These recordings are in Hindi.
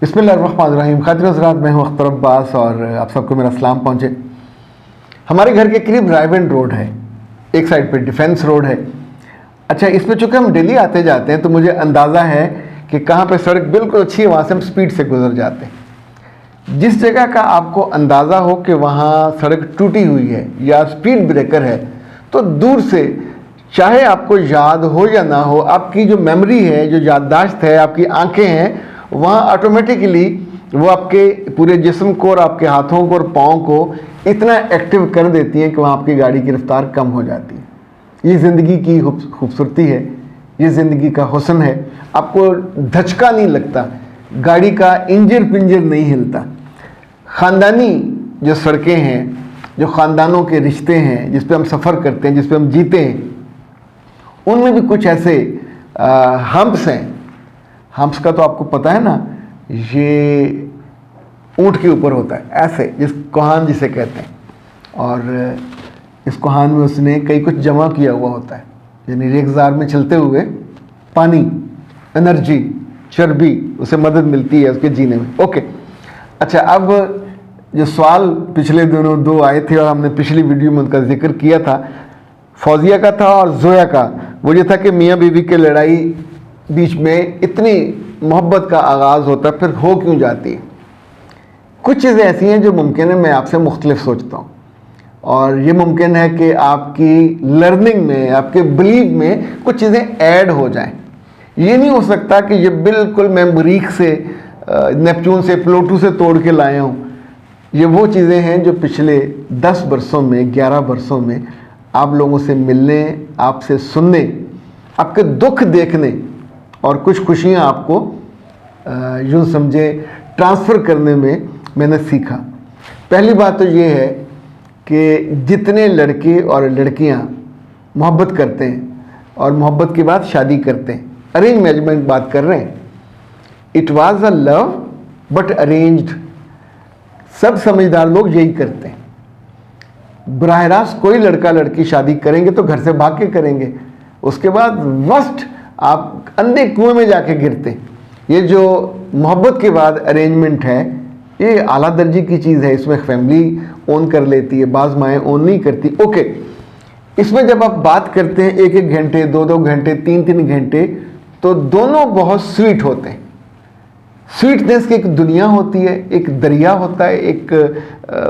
बिस्मिल्लाहिर्रहमानिर्रहीम। खातिन हज़रात, मैं हूँ अख्तर अब्बास और आप सबको मेरा सलाम पहुँचे। हमारे घर के करीब रायबंद रोड है, एक साइड पे डिफेंस रोड है। अच्छा, इस पे चूँकि हम डेली आते जाते हैं तो मुझे अंदाज़ा है कि कहाँ पे सड़क बिल्कुल अच्छी है, वहाँ से हम स्पीड से गुजर जाते हैं। जिस जगह का आपको अंदाज़ा हो कि वहाँ सड़क टूटी हुई है या स्पीड ब्रेकर है, तो दूर से चाहे आपको याद हो या ना हो, आपकी जो मेमोरी है, जो याददाश्त है, आपकी आंखें हैं, वहाँ ऑटोमेटिकली वो आपके पूरे जिस्म को और आपके हाथों को और पाँव को इतना एक्टिव कर देती हैं कि वहाँ आपकी गाड़ी की रफ्तार कम हो जाती है। ये ज़िंदगी की खूबसूरती है, ये ज़िंदगी का हुस्न है। आपको धचका नहीं लगता, गाड़ी का इंजन पिंजर नहीं हिलता। ख़ानदानी जो सड़कें हैं, जो ख़ानदानों के रिश्ते हैं, जिस पे हम सफ़र करते हैं, जिस पे हम जीते हैं, उनमें भी कुछ ऐसे हम्प्स हैं। हम्प्स का तो आपको पता है ना, ये ऊँट के ऊपर होता है ऐसे, जिस कोहान जिसे कहते हैं, और इस कोहान में उसने कई कुछ जमा किया हुआ होता है, यानी रेगजार में चलते हुए पानी, एनर्जी, चर्बी, उसे मदद मिलती है उसके जीने में। ओके, अच्छा, अब जो सवाल पिछले दिनों दो आए थे और हमने पिछली वीडियो में उनका जिक्र किया था, फौजिया का था और जोया का। वो ये था कि मियाँ बीवी की लड़ाई बीच में इतनी मोहब्बत का आगाज़ होता है, फिर हो क्यों जाती है। कुछ चीज़ें ऐसी हैं जो मुमकिन है मैं आपसे मुख्तलिफ सोचता हूँ, और ये मुमकिन है कि आपकी लर्निंग में, आपके बिलीव में कुछ चीज़ें ऐड हो जाएं। ये नहीं हो सकता कि ये बिल्कुल मैं मरीख से, नेपच्यून से, प्लूटो से तोड़ के लाया हूँ। ये वो चीज़ें हैं जो पिछले 10 बरसों में, 11 बरसों में आप लोगों से मिलने, आपसे सुनने, आपके दुख देखने और कुछ खुशियाँ आपको यूँ समझे ट्रांसफ़र करने में मैंने सीखा। पहली बात तो ये है कि जितने लड़के और लड़कियाँ मोहब्बत करते हैं और मोहब्बत के बाद शादी करते हैं, अरेंज मैरिज बात कर रहे हैं, it was a love but arranged. सब समझदार लोग यही करते हैं। बराह रास्त कोई लड़का लड़की शादी करेंगे तो घर से भाग के करेंगे, उसके बाद वर्स्ट आप अंधे कुएं में जाके गिरते। ये जो मोहब्बत के बाद अरेंजमेंट है, ये आला दर्जे की चीज़ है। इसमें फैमिली ओन कर लेती है, बाज़ माएँ ओन नहीं करती। ओके, इसमें जब आप बात करते हैं 1-1 घंटे, 2-2 घंटे, 3-3 घंटे, तो दोनों बहुत स्वीट होते हैं। स्वीटनेस की एक दुनिया होती है, एक दरिया होता है, एक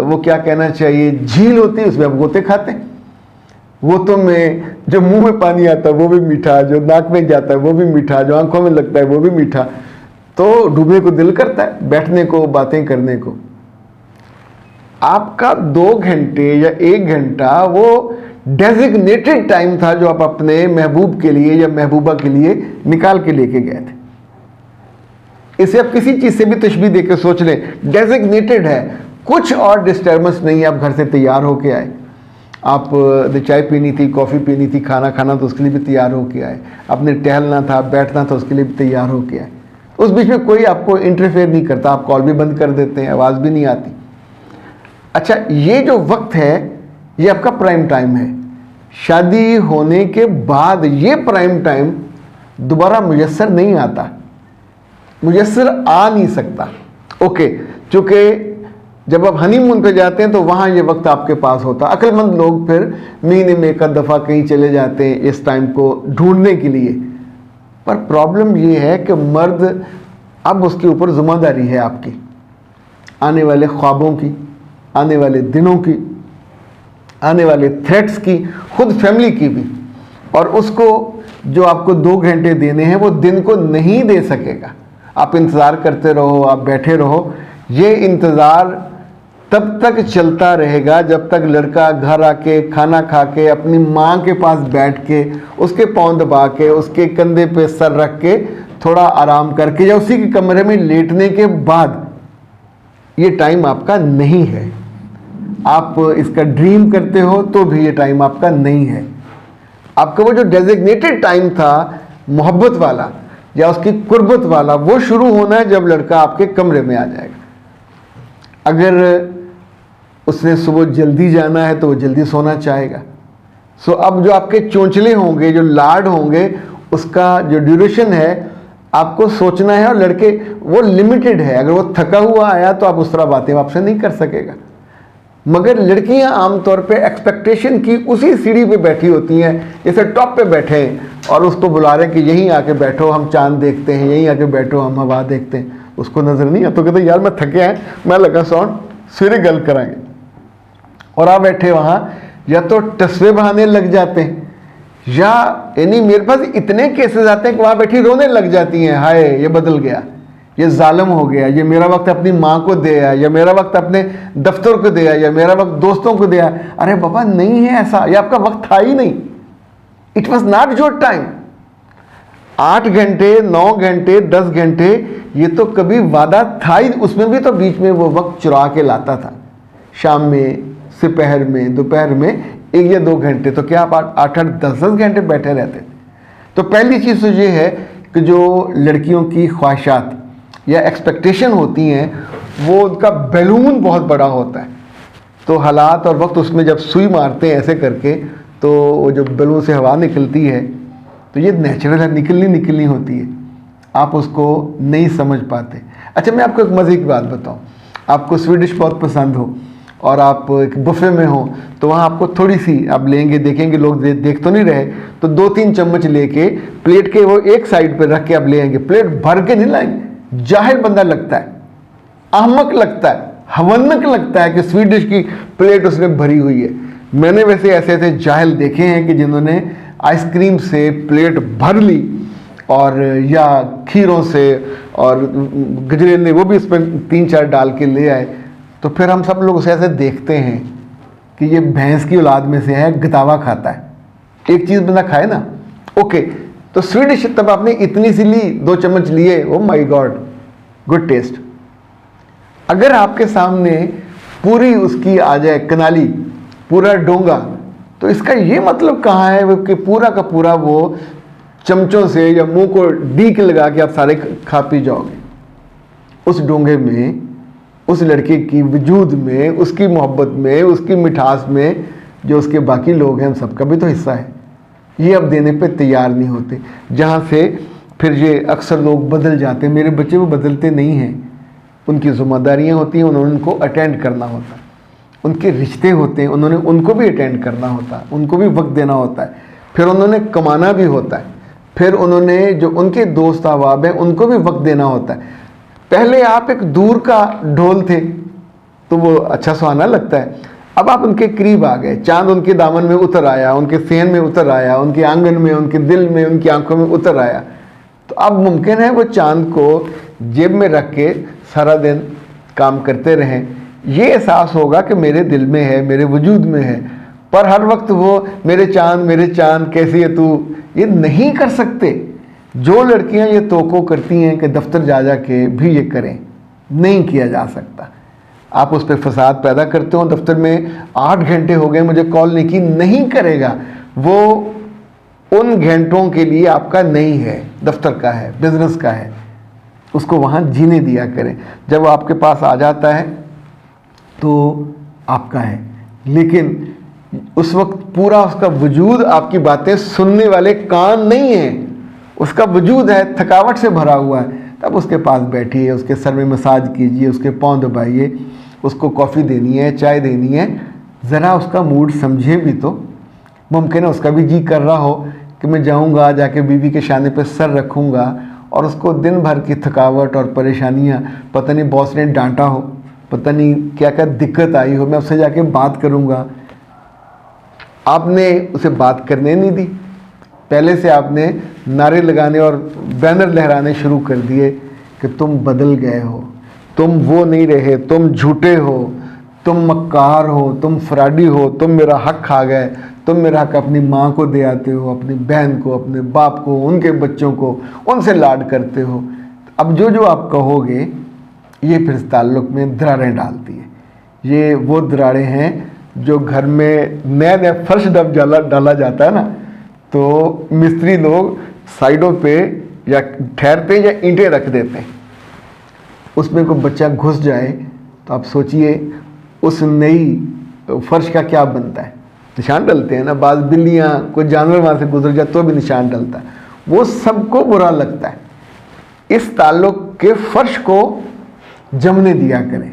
वो क्या कहना चाहिए, झील होती है, उसमें आप गोते खाते हैं। वो तो में जो मुंह में पानी आता है वो भी मीठा, जो नाक में जाता है वो भी मीठा, जो आंखों में लगता है वो भी मीठा। तो डूबने को दिल करता है, बैठने को, बातें करने को। आपका 2 घंटे या 1 घंटा वो डेजिग्नेटेड टाइम था जो आप अपने महबूब के लिए या महबूबा के लिए निकाल के लेके गए थे। इसे आप किसी चीज़ से भी तशबीह देकर सोच लें, डेजिग्नेटेड है, कुछ और डिस्टर्बेंस नहीं है। आप घर से तैयार होके आए, आप चाय पीनी थी, कॉफ़ी पीनी थी, खाना खाना तो उसके लिए भी तैयार होके आए, आपने टहलना था, बैठना था, उसके लिए भी तैयार होके आए। उस बीच में कोई आपको इंटरफेयर नहीं करता, आप कॉल भी बंद कर देते हैं, आवाज़ भी नहीं आती। अच्छा, ये जो वक्त है ये आपका प्राइम टाइम है। शादी होने के बाद ये प्राइम टाइम दोबारा मुयस्सर नहीं आता, मुयस्सर आ नहीं सकता। ओके, चूँकि जब आप हनीमून पे जाते हैं तो वहाँ ये वक्त आपके पास होता। अक्लमंद लोग फिर महीने में 1 दफ़ा कहीं चले जाते हैं इस टाइम को ढूंढने के लिए। पर प्रॉब्लम ये है कि मर्द, अब उसके ऊपर ज़िम्मेदारी है आपकी, आने वाले ख्वाबों की, आने वाले दिनों की, आने वाले थ्रेट्स की, खुद फैमिली की भी। और उसको जो आपको 2 घंटे देने हैं वो दिन को नहीं दे सकेगा। आप इंतज़ार करते रहो, आप बैठे रहो, ये इंतज़ार तब तक चलता रहेगा जब तक लड़का घर आके खाना खा के अपनी माँ के पास बैठ के, उसके पाँव दबा के, उसके कंधे पे सर रख के थोड़ा आराम करके, या उसी के कमरे में लेटने के बाद। ये टाइम आपका नहीं है। आप इसका ड्रीम करते हो तो भी ये टाइम आपका नहीं है। आपका वो जो डेजिग्नेटेड टाइम था मोहब्बत वाला या उसकी कुर्बत वाला, वो शुरू होना है जब लड़का आपके कमरे में आ जाएगा। अगर उसने सुबह जल्दी जाना है तो वो जल्दी सोना चाहेगा। सो अब जो आपके चोंचले होंगे, जो लाड होंगे, उसका जो ड्यूरेशन है आपको सोचना है, और लड़के वो लिमिटेड है, अगर वो थका हुआ आया तो आप उस तरह बातें आपसे नहीं कर सकेगा। मगर लड़कियां आमतौर पे एक्सपेक्टेशन की उसी सीढ़ी पे बैठी होती हैं, जैसे टॉप पे बैठे हैं और उसको बुला रहे हैं कि यहीं आके बैठो हम चांद देखते हैं, यहीं आके बैठो हम हवा देखते हैं। उसको नज़र नहीं आता, तो कहते यार मैं थके हैं, मैं लगा सौन सवेरे गल कराएंगे। और आप बैठे वहाँ या तो टसवे बहाने लग जाते हैं, या यानी मेरे पास इतने केसेस आते हैं कि वहाँ बैठी रोने लग जाती हैं, हाय ये बदल गया, ये जालिम हो गया, ये मेरा वक्त अपनी माँ को दे आया, या मेरा वक्त अपने दफ्तर को दे आया, या मेरा वक्त दोस्तों को दे आया। अरे बाबा नहीं है ऐसा, ये आपका वक्त था ही नहीं, it was not your time. 8 घंटे 9 घंटे 10 घंटे ये तो कभी वादा था ही, उसमें भी तो बीच में वो वक्त चुरा के लाता था, शाम में, दोपहर में, दोपहर में 1 या 2 घंटे, तो क्या आप 8-8 10-10 घंटे बैठे रहते थे। तो पहली चीज़ तो ये है कि जो लड़कियों की ख्वाहिशात या एक्सपेक्टेशन होती हैं वो उनका बैलून बहुत बड़ा होता है, तो हालात और वक्त उसमें जब सुई मारते हैं ऐसे करके, तो वो जो बैलून से हवा निकलती है तो ये नेचुरल है, निकलनी होती है, आप उसको नहीं समझ पाते। अच्छा मैं आपको एक मज़े की बात बताऊं, आपको स्वीडिश बहुत पसंद हो और आप एक बुफे में हो, तो वहाँ आपको थोड़ी सी आप लेंगे, देखेंगे लोग देख तो नहीं रहे, तो 2-3 चम्मच लेके प्लेट के वो एक साइड पे रख के आप ले आएंगे, प्लेट भर के नहीं लाएंगे। जाहिल बंदा लगता है, अहमक लगता है, हवन्नक लगता है कि स्वीडिश की प्लेट उसने भरी हुई है। मैंने वैसे ऐसे ऐसे जाहिल देखे हैं कि जिन्होंने आइसक्रीम से प्लेट भर ली, और या खीरों से, और गजरेले वो भी इसमें 3-4 डाल के ले आए। तो फिर हम सब लोग उसे ऐसे देखते हैं कि ये भैंस की औलाद में से है, गतावा खाता है। एक चीज़ बंदा खाए ना, ओके, तो स्वीडिश तब आपने इतनी सी ली, 2 चम्मच लिए, oh my God, good taste. अगर आपके सामने पूरी उसकी आ जाए कनाली, पूरा डोंगा, तो इसका ये मतलब कहाँ है कि पूरा का पूरा वो चमचों से या मुंह को डीक लगा के आप सारे खा पी जाओगे। उस डोंगे में, उस लड़के की वजूद में, उसकी मोहब्बत में, उसकी मिठास में, जो उसके बाकी लोग हैं, उन सबका भी तो हिस्सा है। ये अब देने पे तैयार नहीं होते, जहाँ से फिर ये अक्सर लोग बदल जाते हैं। मेरे बच्चे वो बदलते नहीं हैं, उनकी जिम्मेदारियाँ होती हैं, उन्होंने उनको अटेंड करना होता है, उनके रिश्ते होते हैं, उन्होंने उनको भी अटेंड करना होता है, उनको भी वक्त देना होता है, फिर उन्होंने कमाना भी होता है, फिर उन्होंने जो उनके दोस्त अहबाब हैं उनको भी वक्त देना होता है। पहले आप एक दूर का ढोल थे तो वो अच्छा सुहाना लगता है, अब आप उनके करीब आ गए, चांद उनके दामन में उतर आया, उनके सेहन में उतर आया, उनके आंगन में, उनके दिल में, उनकी आंखों में उतर आया, तो अब मुमकिन है वो चांद को जेब में रख के सारा दिन काम करते रहें। ये एहसास होगा कि मेरे दिल में है, मेरे वजूद में है, पर हर वक्त वो मेरे चांद कैसी है तू, ये नहीं कर सकते। जो लड़कियां ये तोको करती हैं कि दफ्तर जा के भी ये करें, नहीं किया जा सकता। आप उस पर फसाद पैदा करते हो, दफ्तर में 8 घंटे हो गए मुझे कॉल नहीं की, नहीं करेगा, वो उन घंटों के लिए आपका नहीं है, दफ्तर का है, बिजनेस का है, उसको वहाँ जीने दिया करें। जब वो आपके पास आ जाता है तो आपका है, लेकिन उस वक्त पूरा उसका वजूद आपकी बातें सुनने वाले कान नहीं है, उसका वजूद है थकावट से भरा हुआ है। तब उसके पास बैठिए, उसके सर में मसाज कीजिए, उसके पाँव दबाइए, उसको कॉफ़ी देनी है, चाय देनी है, ज़रा उसका मूड समझिए भी तो। मुमकिन है उसका भी जी कर रहा हो कि मैं जाऊंगा, जाके बीवी के शाने पे सर रखूंगा, और उसको दिन भर की थकावट और परेशानियां, पता नहीं बॉस ने डांटा हो, पता नहीं क्या क्या दिक्कत आई हो, मैं उससे जाके बात करूंगा। आपने उसे बात करने नहीं दी, पहले से आपने नारे लगाने और बैनर लहराने शुरू कर दिए कि तुम बदल गए हो, तुम वो नहीं रहे, तुम झूठे हो, तुम मक्कार हो, तुम फ्रॉडी हो, तुम मेरा हक खा गए, तुम मेरा हक अपनी माँ को दे आते हो, अपनी बहन को, अपने बाप को, उनके बच्चों को, उनसे लाड करते हो। अब जो जो आप कहोगे ये फिर इस ताल्लुक़ में दरारें डालती है। ये वो दरारें हैं जो घर में नया नया फर्श जब डाला जाता है ना, तो मिस्त्री लोग साइडों पे या ठहरते या ईंटें रख देते हैं, उसमें कोई बच्चा घुस जाए तो आप सोचिए उस नई फर्श का क्या बनता है। निशान डलते हैं ना, बाज बिल्लियाँ, कोई जानवर वहाँ से गुजर जाए तो भी निशान डलता है, वो सबको बुरा लगता है। इस ताल्लुक़ के फ़र्श को जमने दिया करें,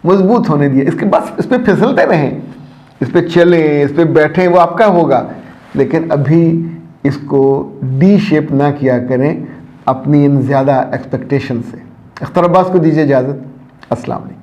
मजबूत होने दिया। इसके बस इस पर फिसलते रहें, इस पर चलें, इस पर बैठें, वो आपका होगा, लेकिन अभी इसको डी शेप ना किया करें अपनी इन ज़्यादा एक्सपेक्टेशन से। अख्तर अब्बास को दीजिए इजाज़त। अस्सलाम वालेकुम।